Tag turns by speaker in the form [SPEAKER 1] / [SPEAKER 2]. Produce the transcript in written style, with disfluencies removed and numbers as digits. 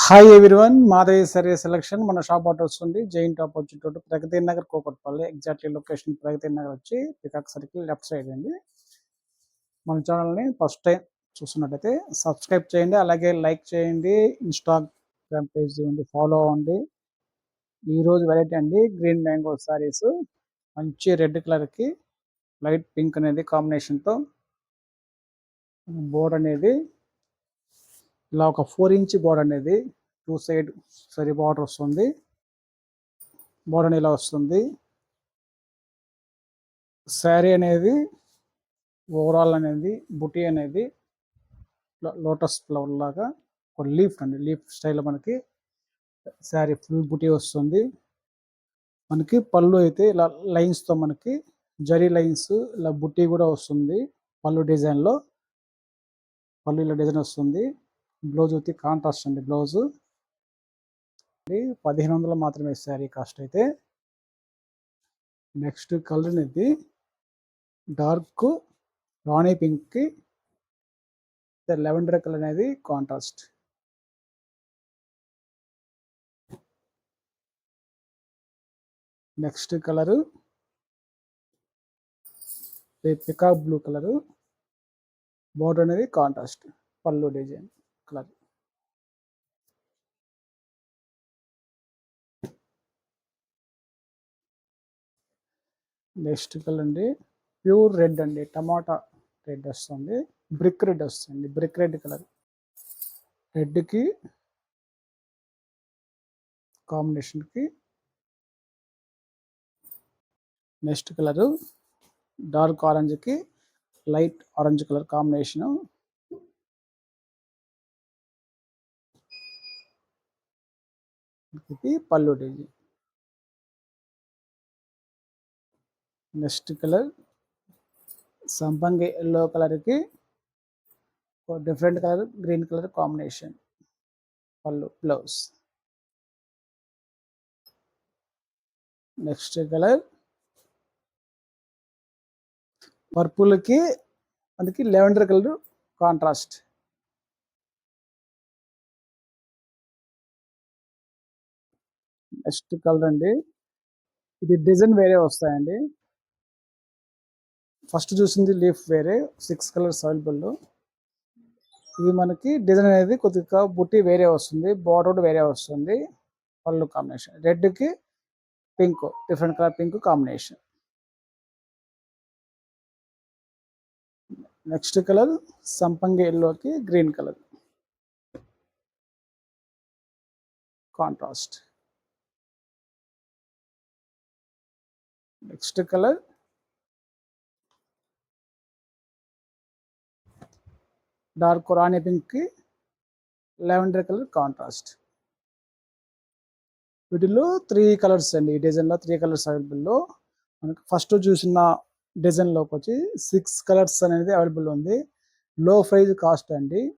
[SPEAKER 1] Hi everyone, Madaiah సరే selection. మన shop address ఉంది giant opposite road, Pragathi Nagar, Kukatpally. Exactly location Pragathi Nagar వచ్చి పికాక్ సర్కిల్ లెఫ్ట్ సైడ్ అండి. మన ఛానల్ని ఫస్ట్ టైం చూస్తున్నట్టయితే సబ్స్క్రైబ్ చేయండి, అలాగే లైక్ చేయండి. ఇన్స్టాగ్రామ్ పేజ్ ఉంది, ఫాలో అవ్వండి. ఈరోజు వెరైటీ అండి గ్రీన్ మ్యాంగో సారీస్. మంచి రెడ్ కలర్కి లైట్ పింక్ అనేది కాంబినేషన్తో బోర్డ్ అనేది ఇలా ఒక 4 ఇంచ్ బోర్డ్ అనేది 2 సైడ్ సరి బార్డర్ వస్తుంది. బోర్డర్ ఇలా వస్తుంది. శారీ అనేది ఓవరాల్ అనేది బుటీ అనేది లోటస్ ఫ్లవర్ లాగా ఒక లీఫ్ అండి, లీఫ్ స్టైల్లో మనకి శారీ ఫుల్ బుటీ వస్తుంది. మనకి పళ్ళు అయితే ఇలా లైన్స్తో మనకి జరీ లైన్స్ ఇలా బుటీ కూడా వస్తుంది. పళ్ళు డిజైన్లో పళ్ళు ఇలా డిజైన్ వస్తుంది. బ్లౌజ్ వచ్చి కాంట్రాస్ట్ అండి. బ్లౌజు 1500 మాత్రమే శారీ కాస్ట్ అయితే. నెక్స్ట్ కలర్ అనేది డార్క్ రాణి పింక్కి లెవెండర్ కలర్ అనేది contrast. Next colour peacock blue colour, border అనేది contrast, pallu design colour. Next colour అండి ప్యూర్ రెడ్ అండి, టమాటా రెడ్ వస్తుంది, బ్రిక్ రెడ్ వస్తుంది. బ్రిక్ రెడ్ కలర్, రెడ్కి కాంబినేషన్కి. నెక్స్ట్ కలరు డార్క్ ఆరెంజ్కి లైట్ ఆరెంజ్ కలర్ కాంబినేషను. ఇది పళ్ళు డిజైన్. నెక్స్ట్ కలర్ సంపంగి ఎల్లో కలర్కి different colour green colour combination, pallu blouse. Next colour పర్పుల్కి మనకి lavender colour contrast. Next colour అండి, ఇది డిజైన్ వేరే వస్తాయండి. ఫస్ట్ చూసింది లీఫ్ వేరే, 6 కలర్స్ అవైలబుల్. ఇది మనకి డిజైన్ అనేది కొద్దిగా బుట్టి వేరే వస్తుంది, బార్డర్ వేరే వస్తుంది. పళ్ళు కాంబినేషన్ రెడ్కి pink, different colour pink combination. Next colour సంపంగి ఎల్లోకి green colour contrast. Next colour dark rani పింక్కి లెవెండర్ కలర్ కాంట్రాస్ట్. వీటిలో 3 కలర్స్ అండి, ఈ డిజైన్లో 3 కలర్స్ అవైలబుల్లో. మనకి ఫస్ట్ చూసిన డిజైన్లోకి వచ్చి 6 కలర్స్ అనేది అవైలబుల్ ఉంది. లో ప్రైజ్ కాస్ట్ అండి.